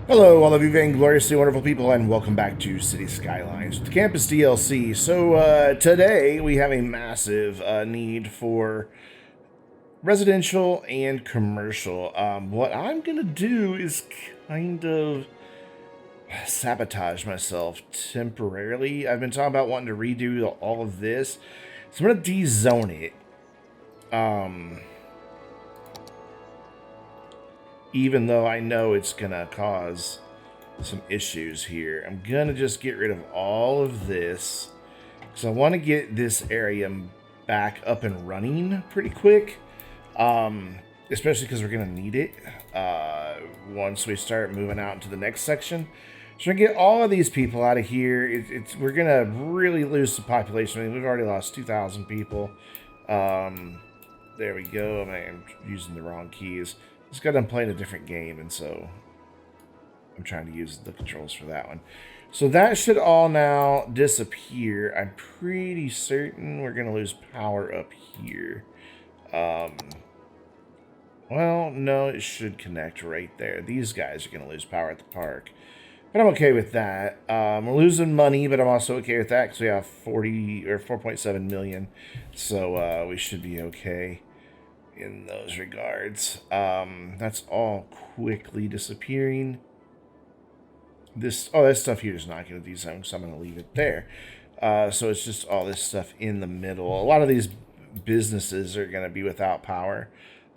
Hello, all of you vaingloriously wonderful people, and welcome back to City Skylines, the campus DLC. So, today we have a massive need for residential and commercial. What I'm going to do is kind of sabotage myself temporarily. I've been talking about wanting to redo all of this, so I'm going to de-zone it. Even though I know it's going to cause some issues here. I'm gonna just get rid of all of this because I want to get this area back up and running pretty quick, especially because we're gonna need it once we start moving out into the next section. So we're gonna get all of these people out of here. We're gonna really lose some population. I mean, we've already lost 2,000 people. There we go. I'm using the wrong keys. Just got done playing a different game, and so I'm trying to use the controls for that one. So that should all now disappear. I'm pretty certain we're going to lose power up here. Well, no, it should connect right there. These guys are going to lose power at the park. But I'm okay with that. We're losing money, but I'm also okay with that because we have 40 or 4.7 million. So we should be okay in those regards. That's all quickly disappearing. This stuff here is not going to dezone, so I'm going to leave it there. So it's just all this stuff in the middle. A lot of these businesses are going to be without power.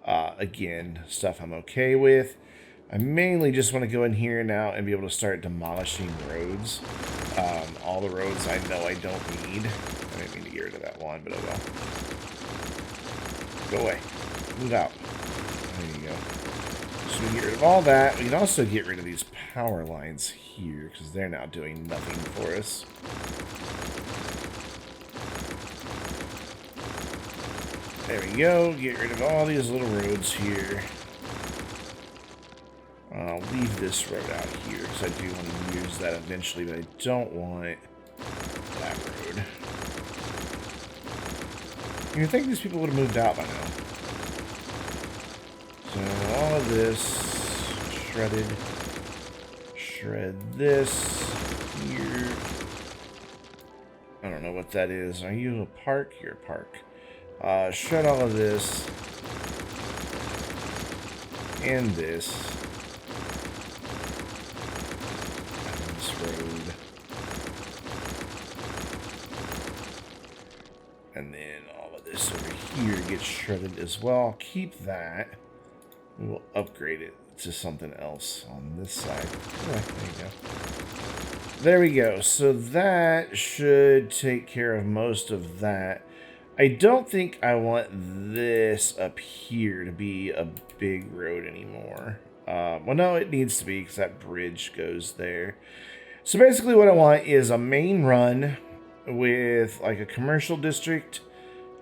Again, stuff I'm okay with. I mainly just want to go in here now and be able to start demolishing roads. All the roads I know I don't need. I didn't mean to get rid of that one, but oh well. Go away. Move out. There you go. So we can get rid of all that. We can also get rid of these power lines here because they're now doing nothing for us. There we go. Get rid of all these little roads here. I'll leave this road out here because I do want to use that eventually, but I don't want that road. You'd think these people would have moved out by now. So all of this shredded. Shred this here. I don't know what that is. Are you a park? You're a park. Shred all of this. And this. And this road. And then all of this over here gets shredded as well. I'll keep that. We will upgrade it to something else on this side. Oh, there you go. There we go. So that should take care of most of that. I don't think I want this up here to be a big road anymore. Well, no, it needs to be because that bridge goes there. So basically what I want is a main run with like a commercial district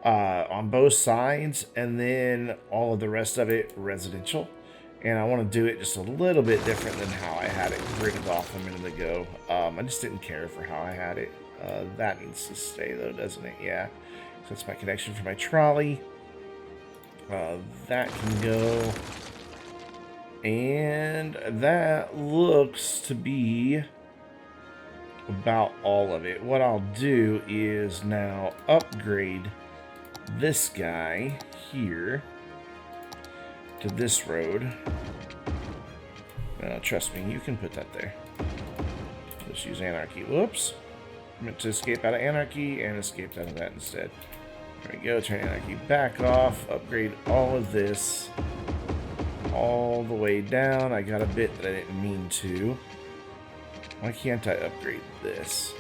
on both sides, and then all of the rest of it residential. And I want to do it just a little bit different than how I had it gridded off a minute ago. I just didn't care for how I had it. That needs to stay though, doesn't it? Yeah. So that's my connection for my trolley. That can go. And that looks to be about all of it. What I'll do is now upgrade this guy here to this road. Trust me, you can put that there. Let's use anarchy. Whoops. I meant to escape out of anarchy and escaped out of that instead. There we go. Turn anarchy back off. Upgrade all of this all the way down. I got a bit that I didn't mean to. Why can't I upgrade this?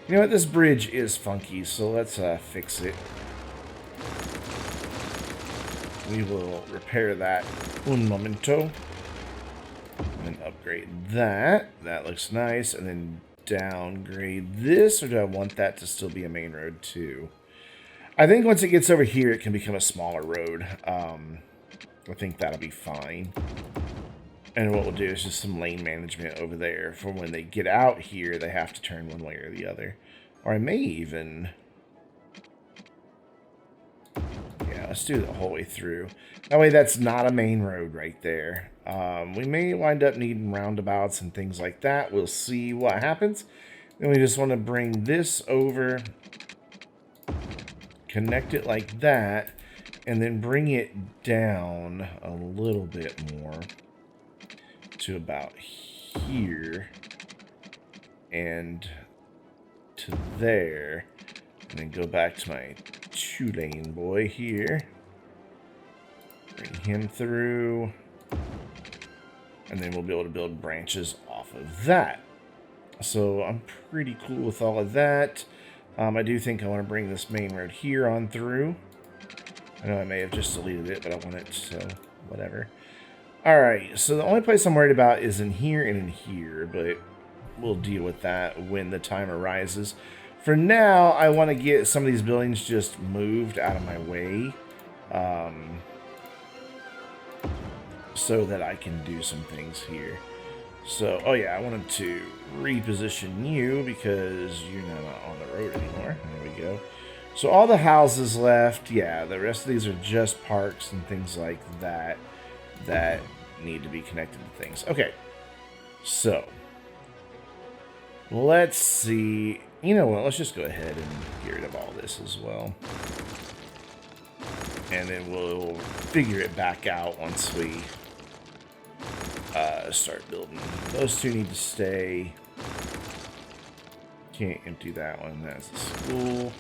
You know what? This bridge is funky, so let's fix it. We will repair that un momento. And upgrade that. That looks nice. And then downgrade this, or do I want that to still be a main road too? I think once it gets over here, it can become a smaller road. I think that'll be fine. And what we'll do is just some lane management over there for when they get out here, they have to turn one way or the other. Or I may even... let's do it the whole way through. That way that's not a main road right there. We may wind up needing roundabouts and things like that. We'll see what happens. Then we just want to bring this over, connect it like that, and then bring it down a little bit more to about here and to there, and then go back to my 2-lane boy here, bring him through, and then we'll be able to build branches off of that. So I'm pretty cool with all of that. I do think I want to bring this main road here on through. I know I may have just deleted it, but I want it, so whatever. Alright, so the only place I'm worried about is in here and in here, but we'll deal with that when the time arises. For now, I want to get some of these buildings just moved out of my way, so that I can do some things here. So, oh yeah, I wanted to reposition you because you're not on the road anymore. There we go. So all the houses left, yeah, the rest of these are just parks and things like that that need to be connected to things. Okay, so let's see. You know what, let's just go ahead and get rid of all this as well. And then we'll figure it back out once we start building. Those two need to stay. Can't empty that one. That's the school.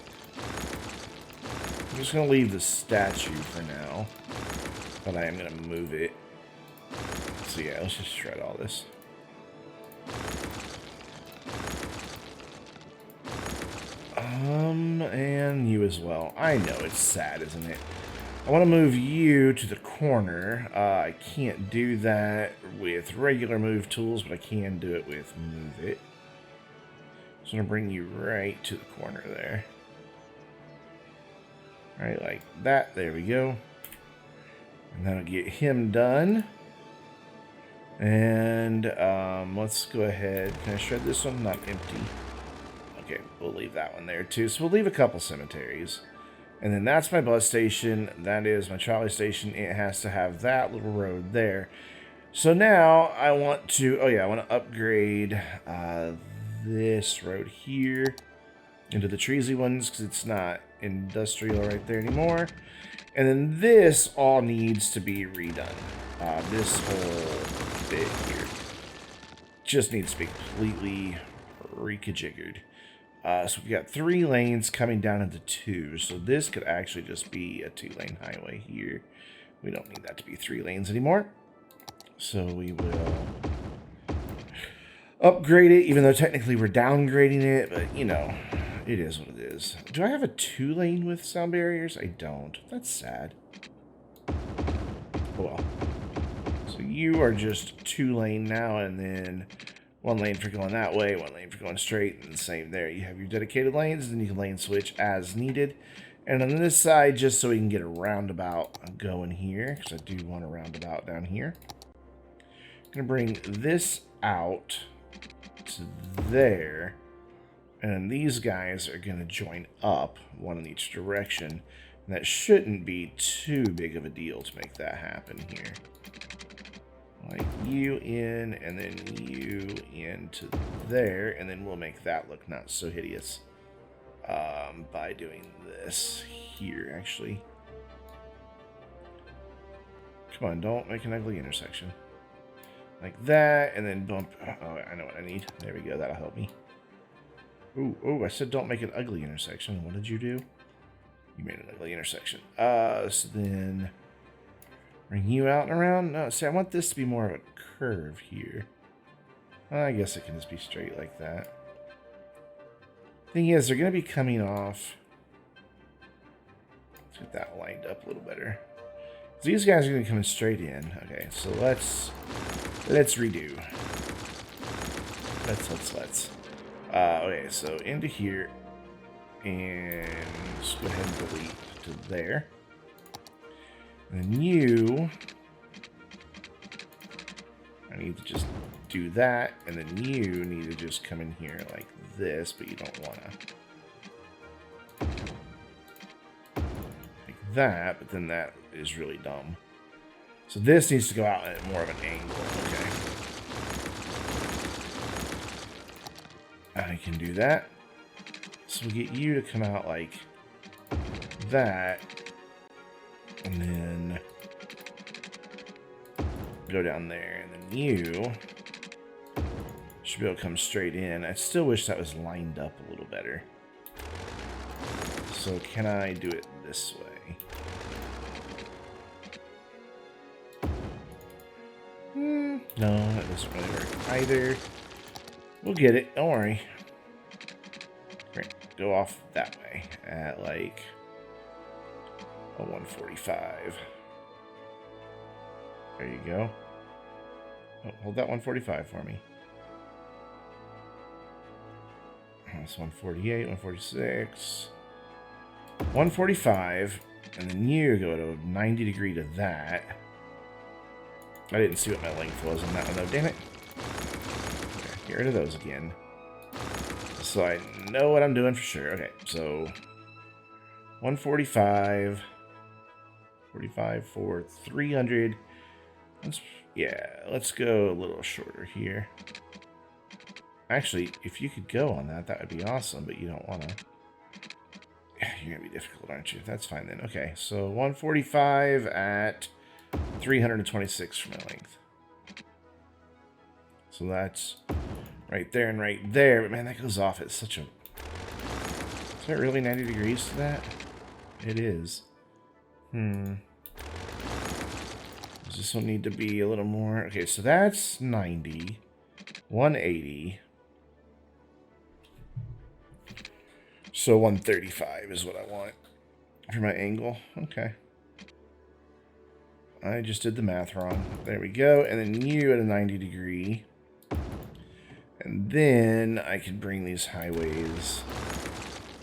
I'm just going to leave the statue for now, but I am going to move it. So yeah, let's just shred all this. And you as well. I know, it's sad, isn't it? I want to move you to the corner. I can't do that with regular move tools, but I can do it with move it. So I'm going to bring you right to the corner there. Right, like that. There we go. And that'll get him done. And let's go ahead. Can I shred this one? Not empty. Okay, we'll leave that one there too. So we'll leave a couple cemeteries. And then that's my bus station. That is my trolley station. It has to have that little road there. So now I want to, oh yeah, I want to upgrade this road here into the treesy ones because it's not industrial right there anymore. And then this all needs to be redone. This whole bit here just needs to be completely rekajiggered. So we've got 3 lanes coming down into 2. So this could actually just be a 2-lane highway here. We don't need that to be 3 lanes anymore. So we will upgrade it, even though technically we're downgrading it. But, you know, it is what it is. Do I have a 2-lane with sound barriers? I don't. That's sad. Oh well. So you are just 2-lane now, and then 1 lane for going that way, 1 lane for going straight, and the same there. You have your dedicated lanes, and then you can lane switch as needed. And on this side, just so we can get a roundabout going here, because I do want a roundabout down here. I'm going to bring this out to there, and then these guys are going to join up, one in each direction. And that shouldn't be too big of a deal to make that happen here. Like you in, and then you into there, and then we'll make that look not so hideous by doing this here, actually. Come on, don't make an ugly intersection. Like that, and then bump. Oh, I know what I need. There we go, that'll help me. Ooh, I said don't make an ugly intersection. What did you do? You made an ugly intersection. So then bring you out and around. No, see, I want this to be more of a curve here. I guess it can just be straight like that. Thing is, they're going to be coming off. Let's get that lined up a little better. So these guys are going to come straight in. Okay, so let's redo. Let's. Okay, so into here. And just go ahead and delete to there. And then you, I need to just do that, and then you need to just come in here like this, but you don't want to. Like that, but then that is really dumb. So this needs to go out at more of an angle. Okay. I can do that. So we get you to come out like that. And then go down there. And then you should be able to come straight in. I still wish that was lined up a little better. So can I do it this way? No, that doesn't really work either. We'll get it. Don't worry. Great. Go off that way at like a 145. There you go. Oh, hold that 145 for me. That's 148, 146, 145, and then you go to 90 degree to that. I didn't see what my length was on that one though, damn it. Okay, get rid of those again. So I know what I'm doing for sure. Okay, so 145, 45 for 300. Let's go a little shorter here. Actually, if you could go on that, that would be awesome, but you don't want to. You're going to be difficult, aren't you? That's fine then. Okay, so 145 at 326 for my length. So that's right there and right there. But man, that goes off at such a... Is that really 90 degrees to that? It is. Does this one need to be a little more? Okay, so that's 90. 180. So 135 is what I want for my angle. Okay. I just did the math wrong. There we go. And then you at a 90 degree. And then I can bring these highways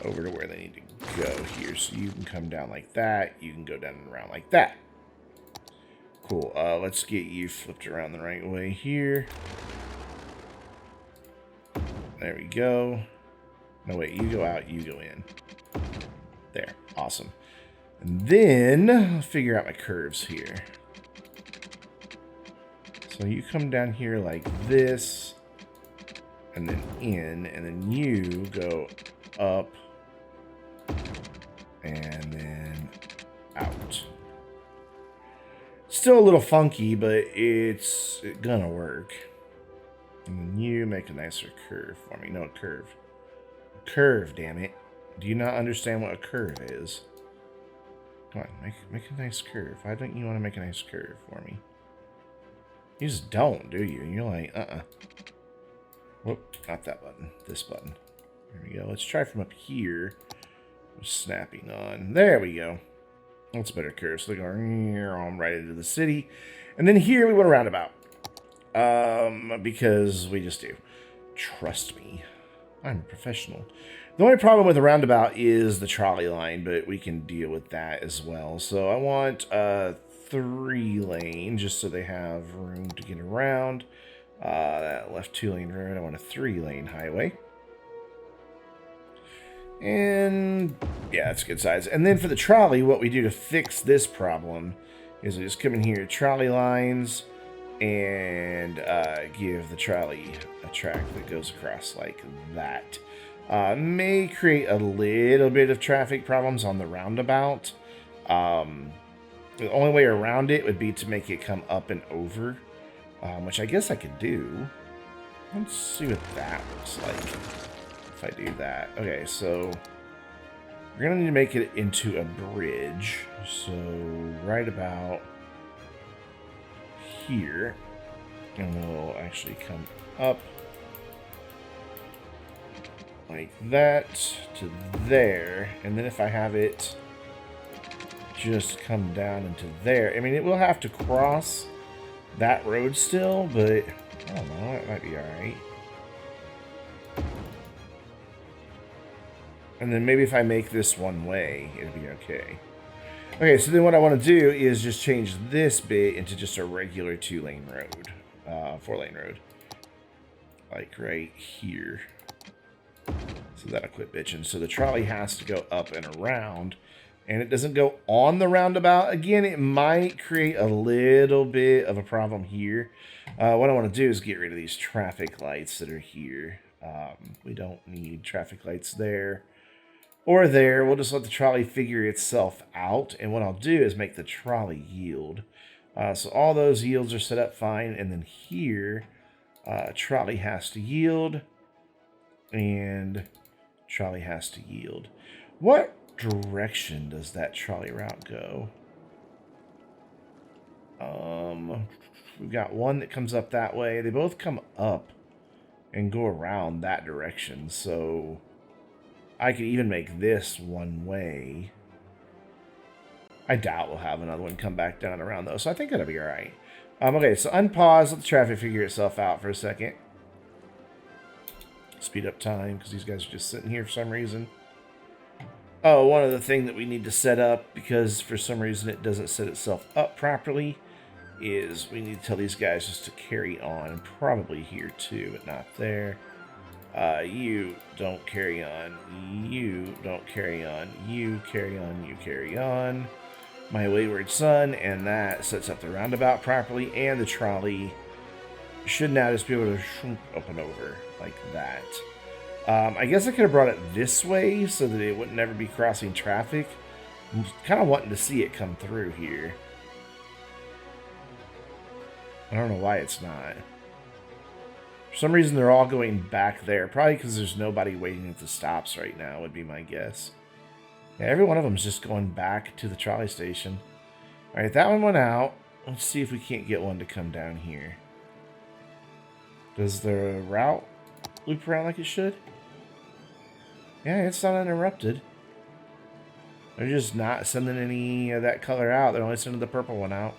over to where they need to go here. So you can come down like that. You can go down and around like that. Cool. Let's get you flipped around the right way here. There we go. No, wait, you go out, you go in. There, awesome. And then I'll figure out my curves here. So you come down here like this, and then in, and then you go up, and then out. Still a little funky, but it's gonna work. And then you make a nicer curve for me. No, curve. Curve, damn it. Do you not understand what a curve is? Come on, make a nice curve. Why don't you want to make a nice curve for me? You just don't, do you? You're like, Whoop, not that button. This button. There we go. Let's try from up here. Snapping on. There we go. That's a better curve. So they go right into the city. And then here we want a roundabout. Because we just do. Trust me. I'm a professional. The only problem with the roundabout is the trolley line, but we can deal with that as well. So I want a 3-lane, just so they have room to get around. That left 2-lane road, I want a 3-lane highway. And yeah, that's a good size. And then for the trolley, what we do to fix this problem is we just come in here, trolley lines, and give the trolley a track that goes across like that. May create a little bit of traffic problems on the roundabout. The only way around it would be to make it come up and over, which I guess I could do. Let's see what that looks like if I do that. Okay, so we're going to need to make it into a bridge. So right about here, and we'll actually come up like that to there, and then if I have it just come down into there, I mean, it will have to cross that road still, but I don't know, it might be alright. And then maybe if I make this one way, it'll be okay. Okay, so then what I want to do is just change this bit into just a regular 2-lane road, 4-lane road, like right here. So that'll quit bitching. So the trolley has to go up and around, and it doesn't go on the roundabout, again, it might create a little bit of a problem here. What I want to do is get rid of these traffic lights that are here. We don't need traffic lights there or there. We'll just let the trolley figure itself out, and what I'll do is make the trolley yield. So all those yields are set up fine, and then here, trolley has to yield, and trolley has to yield. What direction does that trolley route go? We've got one that comes up that way. They both come up and go around that direction, so I could even make this one way. I doubt we'll have another one come back down around, though, so I think it'll be alright. Okay, so unpause, let the traffic figure itself out for a second. Speed up time, because these guys are just sitting here for some reason. Oh, one other thing that we need to set up, because for some reason it doesn't set itself up properly, is we need to tell these guys just to carry on, and probably here too, but not there. You don't carry on, you don't carry on, you carry on, you carry on. My wayward son, and that sets up the roundabout properly, and the trolley should now just be able to shrink up and over like that. I guess I could have brought it this way so that it wouldn't ever be crossing traffic. I'm kind of wanting to see it come through here. I don't know why it's not. For some reason, they're all going back there. Probably because there's nobody waiting at the stops right now, would be my guess. Yeah, every one of them is just going back to the trolley station. All right, that one went out. Let's see if we can't get one to come down here. Does the route loop around like it should? Yeah, it's not uninterrupted. They're just not sending any of that color out. They're only sending the purple one out.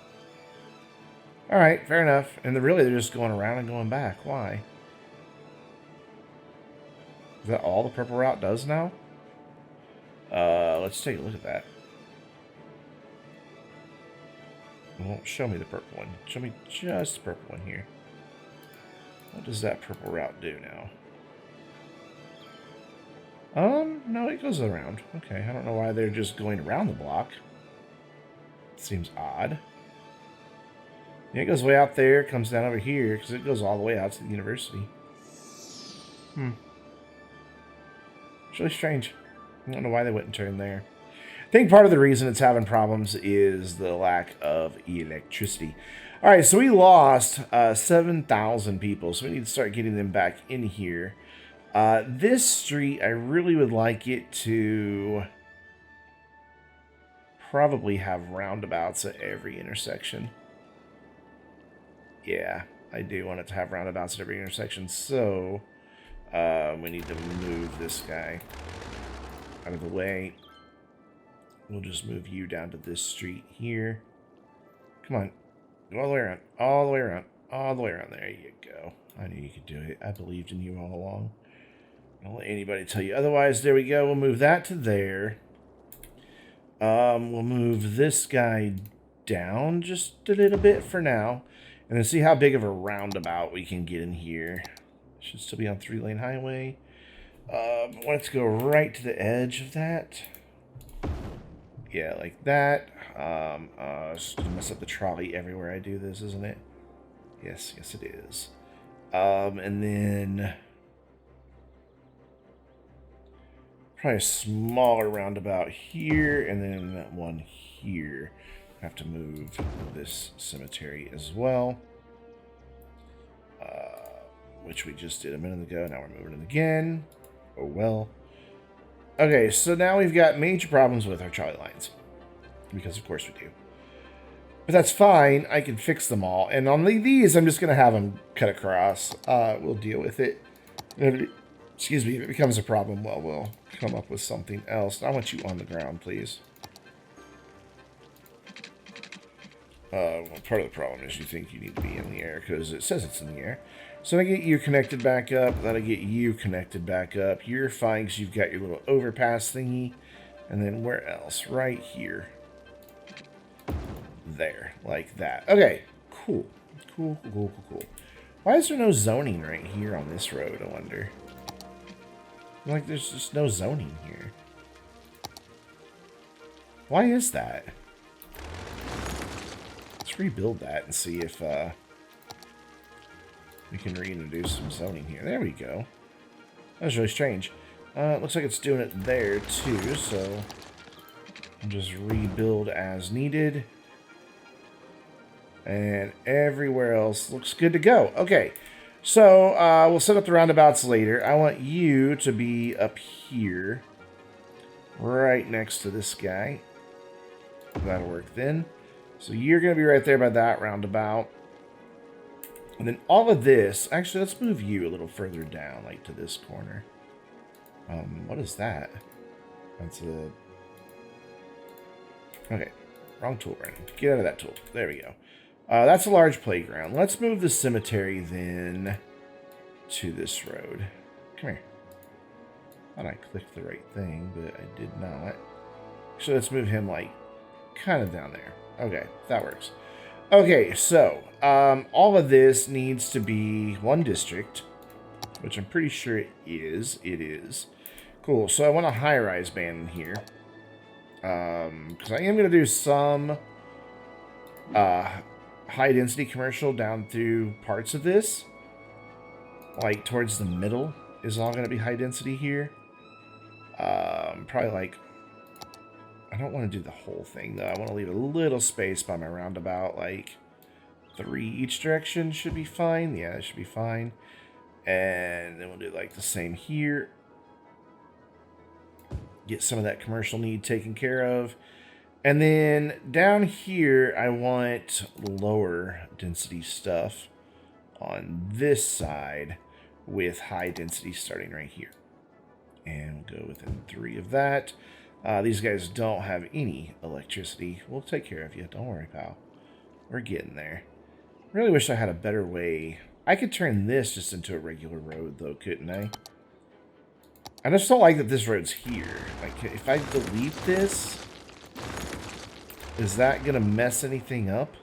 Alright, fair enough. And they're just going around and going back. Why? Is that all the purple route does now? Let's take a look at that. It won't show me the purple one. Show me just the purple one here. What does that purple route do now? No, it goes around. Okay, I don't know why they're just going around the block. Seems odd. Yeah, it goes way out there, comes down over here, because it goes all the way out to the university. It's really strange. I don't know why they wouldn't turn there. I think part of the reason it's having problems is the lack of electricity. All right, so we lost 7,000 people, so we need to start getting them back in here. This street, I really would like it to probably have roundabouts at every intersection. Yeah, I do want it to have roundabouts at every intersection, so we need to move this guy out of the way. We'll just move you down to this street here. Come on. Go all the way around. All the way around. All the way around. There you go. I knew you could do it. I believed in you all along. Don't let anybody tell you otherwise. There we go. We'll move that to there. We'll move this guy down just a little bit for now. And then see how big of a roundabout we can get in here. Should still be on 3-lane highway. I want it to go right to the edge of that. Yeah, like that. It's gonna mess up the trolley everywhere I do this, isn't it? Yes, yes it is. And then probably a smaller roundabout here, and then one here. Have to move this cemetery as well, which we just did a minute ago. Now we're moving it again. Oh well. Okay, so now we've got major problems with our trolley lines, because of course we do. But that's fine. I can fix them all. And on these, I'm just going to have them cut across. We'll deal with it. Excuse me, if it becomes a problem, well, we'll come up with something else. I want you on the ground, please. Well, part of the problem is you think you need to be in the air because it says it's in the air. So I get you connected back up. Then I get you connected back up. You're fine because you've got your little overpass thingy. And then where else? Right here. There. Like that. Okay. Cool. Cool, cool, cool, cool, cool. Why is there no zoning right here on this road, I wonder? Like, there's just no zoning here. Why is that? Let's rebuild that and see if we can reintroduce some zoning here. There we go. That was really strange. It looks like it's doing it there too, so I'll just rebuild as needed. And everywhere else looks good to go. Okay, so we'll set up the roundabouts later. I want you to be up here, right next to this guy. That'll work then. So you're going to be right there by that roundabout. And then all of this, actually, let's move you a little further down, like to this corner. What is that? That's a... Okay, wrong tool, Brandon. Get out of that tool. There we go. That's a large playground. Let's move the cemetery then to this road. Come here. Thought I clicked the right thing, but I did not. So let's move him like kind of down there. Okay, that works. Okay, so all of this needs to be one district, which I'm pretty sure it is. It is. Cool. So I want a high-rise band in here. Because I am going to do some high-density commercial down through parts of this. Like, towards the middle is all going to be high-density here. Probably like... I don't want to do the whole thing, though. I want to leave a little space by my roundabout. Like, 3 each direction should be fine. Yeah, that should be fine. And then we'll do, like, the same here. Get some of that commercial need taken care of. And then down here, I want lower density stuff on this side with high density starting right here. And we'll go within 3 of that. These guys don't have any electricity. We'll take care of you. Don't worry, pal. We're getting there. Really wish I had a better way. I could turn this just into a regular road, though, couldn't I? I just don't like that this road's here. Like, if I delete this... Is that going to mess anything up?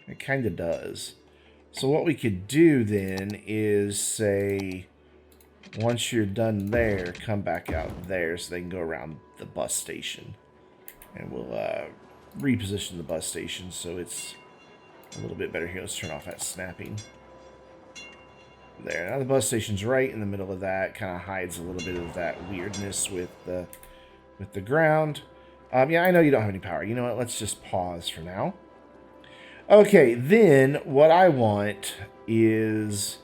It kind of does. So what we could do then is say, once you're done there, come back out there so they can go around the bus station. And we'll reposition the bus station so it's a little bit better here. Let's turn off that snapping. There. Now the bus station's right in the middle of that. Kind of hides a little bit of that weirdness with the ground. Yeah, I know you don't have any power. You know what? Let's just pause for now. Okay, then what I want is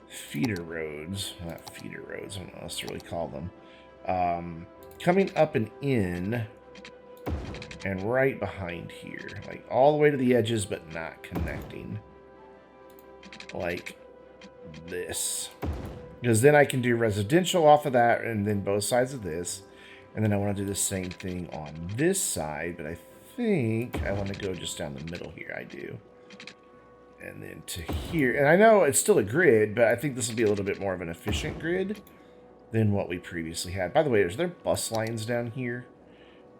feeder roads. Not feeder roads. I don't know what else to really call them. Coming up and in and right behind here. Like all the way to the edges, but not connecting. Like this. Because then I can do residential off of that and then both sides of this. And then I want to do the same thing on this side, but I think I want to go just down the middle here. I do. And then to here. And I know it's still a grid, but I think this will be a little bit more of an efficient grid than what we previously had. By the way, is there bus lines down here?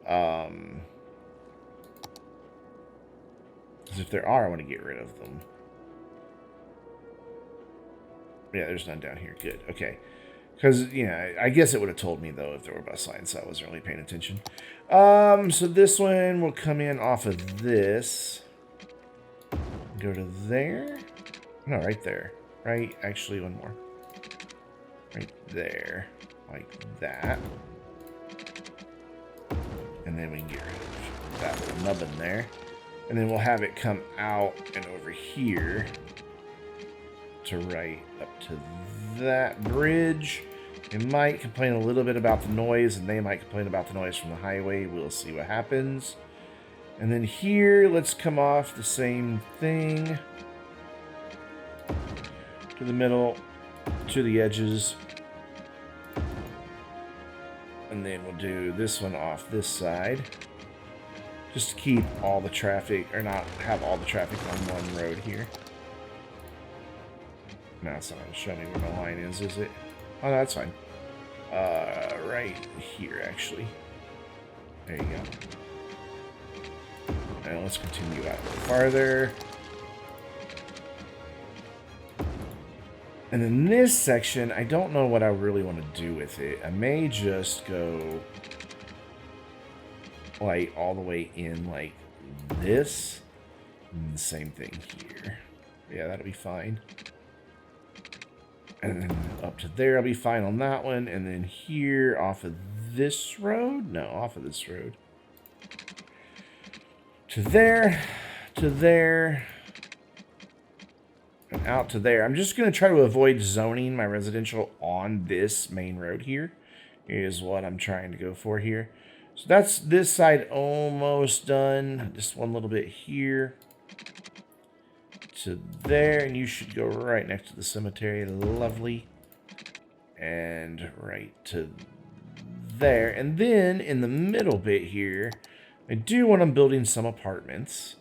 Because if there are, I want to get rid of them. Yeah, there's none down here. Good. Okay. Because, you know, I guess it would have told me, though, if there were bus lines, so I wasn't really paying attention. So this one will come in off of this. Go to there. No, right there. Right? Actually, one more. Right there. Like that. And then we can get rid of that little nubbin there. And then we'll have it come out and over here to right up to that bridge. It might complain a little bit about the noise, and they might complain about the noise from the highway. We'll see what happens. And then here, let's come off the same thing to the middle, to the edges. And then we'll do this one off this side. Just to keep all the traffic, or not have all the traffic on one road here. No, it's not going to show me where the line is it? Oh, no, that's fine. Right here, actually. There you go. And let's continue out a little farther. And then this section, I don't know what I really want to do with it. I may just go like all the way in like this. And the same thing here. Yeah, that'll be fine. And then up to there, I'll be fine on that one. And then here off of this road. No, off of this road. To there. To there. And out to there. I'm just going to try to avoid zoning my residential on this main road here. Is what I'm trying to go for here. So that's this side almost done. Just one little bit here. To there. And you should go right next to the cemetery. Lovely. And right to there. And then in the middle bit here, I do want to building some apartments.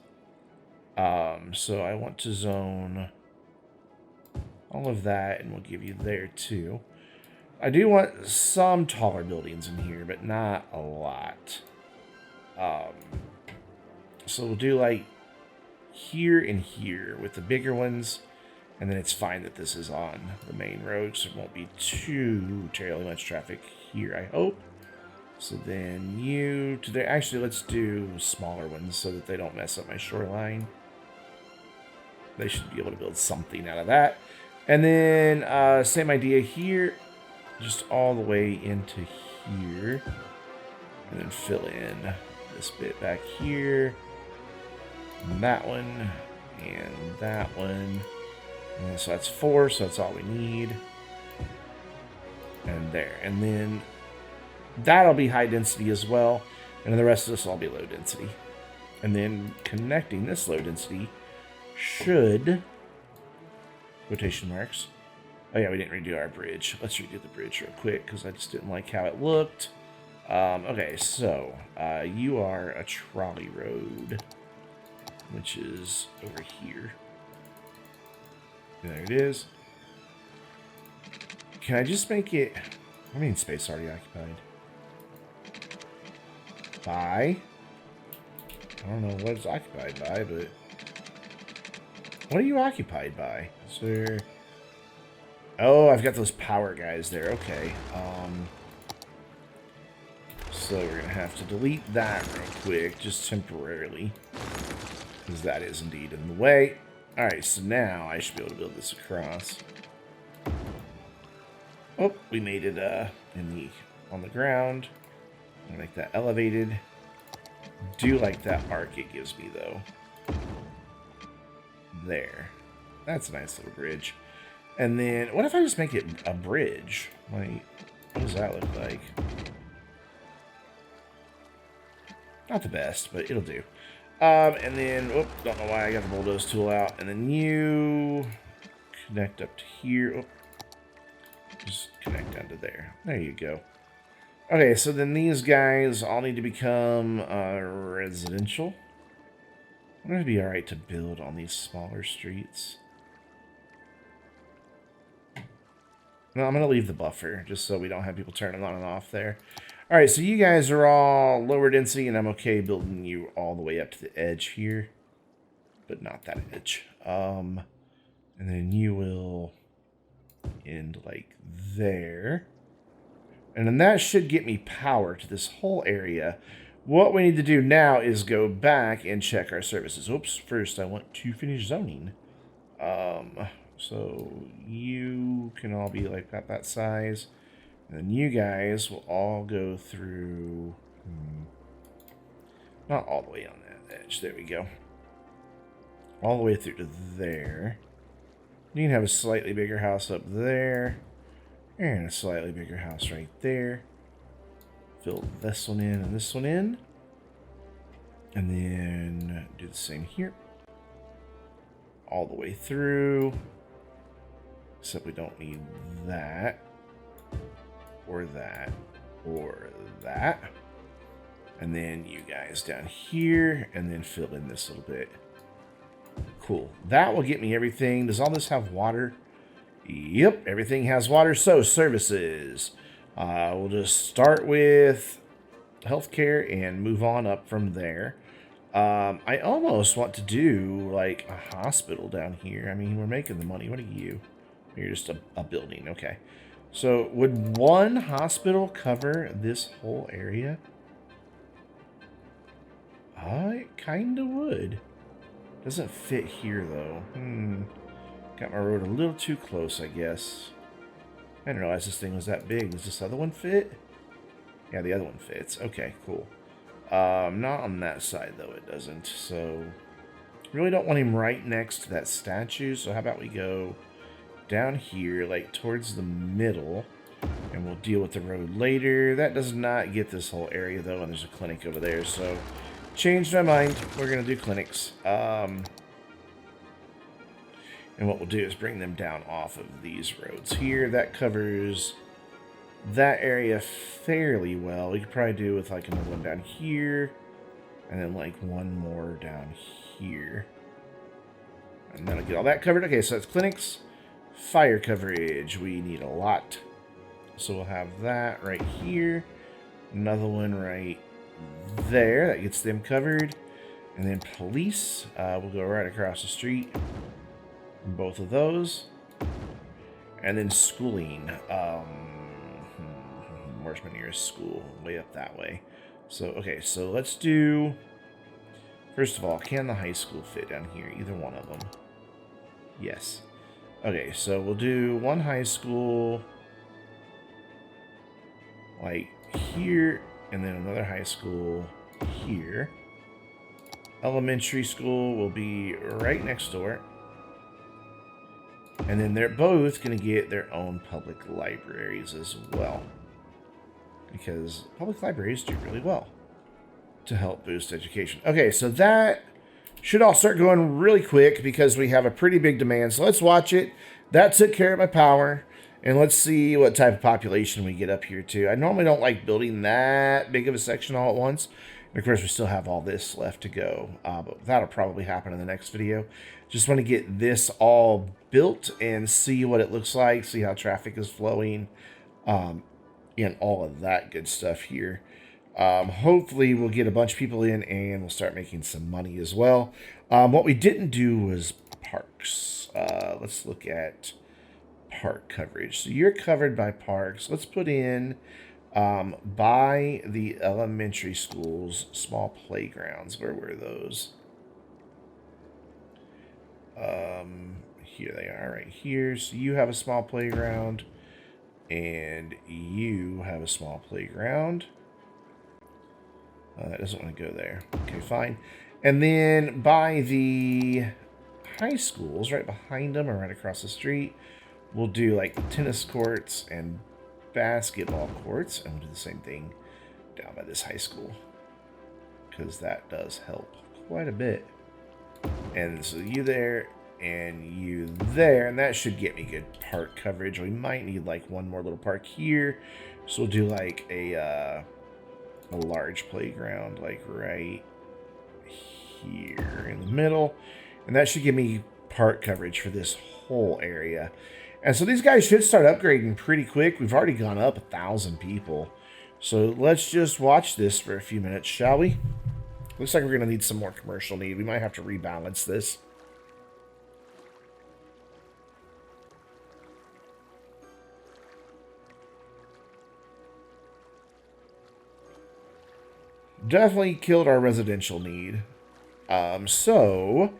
So I want to zone all of that, and we'll give you there too. I do want some taller buildings in here, but not a lot. So we'll do like here and here with the bigger ones, and then it's fine that this is on the main road, so it won't be too terribly much traffic here, I hope. So then you to there. Actually, let's do smaller ones so that they don't mess up my shoreline. They should be able to build something out of that. And then same idea here, just all the way into here. And then fill in this bit back here. And that one. And that one. And so that's 4, so that's all we need. And there. And then that'll be high density as well. And then the rest of this will all be low density. And then connecting this low density should... quotation marks. Oh yeah, we didn't redo our bridge. Let's redo the bridge real quick because I just didn't like how it looked. Okay, so you are a trolley road, which is over here. There it is. Can I just make it... I mean, space already occupied. By... I don't know what it's occupied by, but... What are you occupied by? Is there... Oh, I've got those power guys there. Okay. So we're going to have to delete that real quick, just temporarily. Because that is indeed in the way. Alright, so now I should be able to build this across. Oh, we made it on the ground. I'm going to make that elevated. Do like that arc it gives me, though. There. That's a nice little bridge. And then, what if I just make it a bridge? Like, what does that look like? Not the best, but it'll do. And then, oh, don't know why I got the bulldoze tool out. And then you connect up to here. Oh, just connect down to there. There you go. Okay, so then these guys all need to become residential. I wonder if it'd be alright to build on these smaller streets. No, I'm going to leave the buffer, just so we don't have people turning on and off there. Alright, so you guys are all lower density, and I'm okay building you all the way up to the edge here. But not that edge. And then you will end like there. And then that should get me power to this whole area. What we need to do now is go back and check our services. Oops, first I want to finish zoning. So you can all be like that size. And then you guys will all go through... Not all the way on that edge. There we go. All the way through to there. You can have a slightly bigger house up there. And a slightly bigger house right there. Fill this one in and this one in. And then do the same here. All the way through. Except we don't need that. Or that. Or that. And then you guys down here. And then fill in this little bit. Cool. That will get me everything. Does all this have water? Yep, everything has water. So, services. We'll just start with healthcare and move on up from there. I almost want to do like a hospital down here. I mean, we're making the money. What are you? You're just a building. Okay. So would one hospital cover this whole area? It kind of would. Doesn't fit here, though. Got my road a little too close, I guess. I didn't realize this thing was that big. Does this other one fit? Yeah, the other one fits. Okay, cool. Not on that side, though, it doesn't. So, really don't want him right next to that statue. So how about we go down here, like towards the middle, and we'll deal with the road later. That does not get this whole area, though, and there's a clinic over there. So, changed my mind. We're going to do clinics. And what we'll do is bring them down off of these roads here. That covers that area fairly well. We could probably do with like another one down here. And then like one more down here. And that'll get all that covered. Okay, so that's clinics. Fire coverage. We need a lot. So we'll have that right here. Another one right there. That gets them covered. And then police. We'll go right across the street. Both of those. And then schooling. Where's my nearest school? Way up that way. So, okay, so let's do... First of all, can the high school fit down here? Either one of them. Yes. Okay, so we'll do one high school... like here, and then another high school here. Elementary school will be right next door. And then they're both going to get their own public libraries as well. Because public libraries do really well to help boost education. Okay, so that should all start going really quick because we have a pretty big demand. So let's watch it. That took care of my power. And let's see what type of population we get up here too. I normally don't like building that big of a section all at once. And of course, we still have all this left to go. But that'll probably happen in the next video. Just want to get this all built and see what it looks like. See how traffic is flowing. And all of that good stuff here. Hopefully, we'll get a bunch of people in and we'll start making some money as well. What we didn't do was parks. Let's look at park coverage. So you're covered by parks. Let's put in by the elementary schools, small playgrounds. Where were those? Here they are right here. So you have a small playground and you have a small playground. That doesn't want to go there. Okay, fine. And then by the high schools, right behind them or right across the street, we'll do like tennis courts and basketball courts. And we'll do the same thing down by this high school. Because that does help quite a bit. And so you there and you there. And that should get me good park coverage. We might need like one more little park here. So we'll do like a large playground like right here in the middle. And that should give me park coverage for this whole area. And so these guys should start upgrading pretty quick. We've already gone up 1,000 people. So let's just watch this for a few minutes, shall we? Looks like we're going to need some more commercial need. We might have to rebalance this. Definitely killed our residential need. So...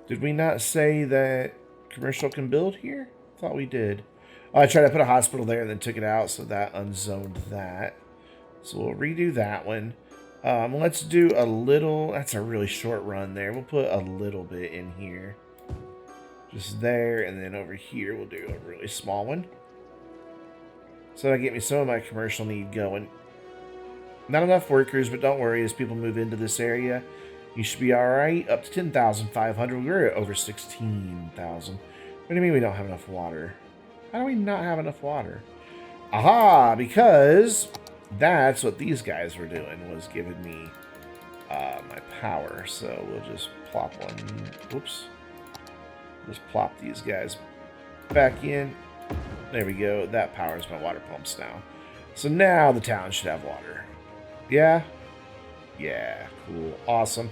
did we not say that commercial can build here? Thought we did. I tried to put a hospital there and then took it out, so that unzoned that. So we'll redo that one. Let's do a little... that's a really short run there. We'll put a little bit in here. Just there, and then over here we'll do a really small one. So that'll get me some of my commercial need going. Not enough workers, but don't worry, as people move into this area, you should be alright. Up to 10,500. We're at over 16,000. What do you mean we don't have enough water? How do we not have enough water? Aha! Because that's what these guys were doing, was giving me my power. So we'll just plop one. Whoops. Just plop these guys back in. There we go. That powers my water pumps now. So now the town should have water. Yeah? Yeah, cool. Awesome.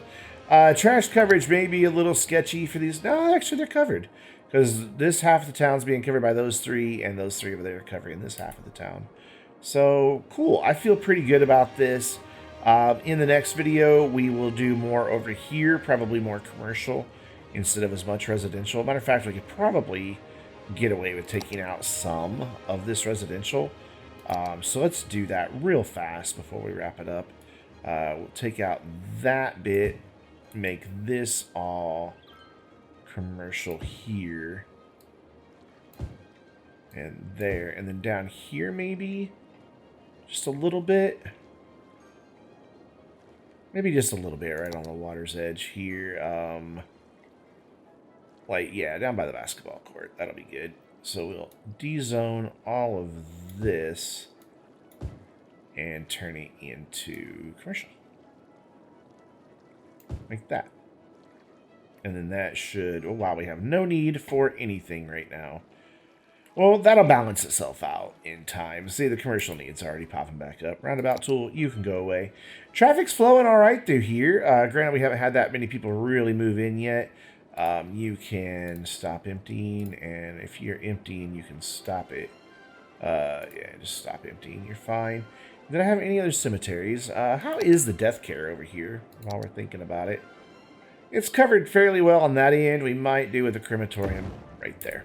Trash coverage may be a little sketchy for these. No, actually, they're covered. Because this half of the town's being covered by those three, and those three over there are covering this half of the town. So, cool. I feel pretty good about this. In the next video, we will do more over here, probably more commercial instead of as much residential. Matter of fact, we could probably get away with taking out some of this residential. So let's do that real fast before we wrap it up. We'll take out that bit, make this all commercial here and there, and then down here maybe just a little bit, maybe just a little bit right on the water's edge here. Like, yeah, down by the basketball court. That'll be good. So we'll de-zone all of this and turn it into commercial. Like that. And then that should... Oh, wow, we have no need for anything right now. Well, that'll balance itself out in time. See, the commercial needs already popping back up. Roundabout tool, you can go away. Traffic's flowing all right through here. Granted, we haven't had that many people really move in yet. You can stop emptying, and if you're emptying, you can stop it. Yeah, just stop emptying. You're fine. Did I have any other cemeteries? How is the death care over here while we're thinking about it? It's covered fairly well on that end. We might do with a crematorium right there.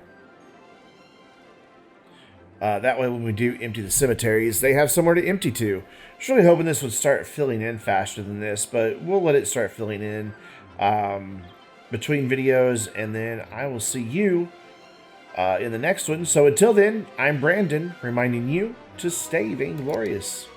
That way, when we do empty the cemeteries, they have somewhere to empty to. I was really hoping this would start filling in faster than this, but we'll let it start filling in between videos, and then I will see you in the next one. So until then, I'm Brandon, reminding you to stay vainglorious.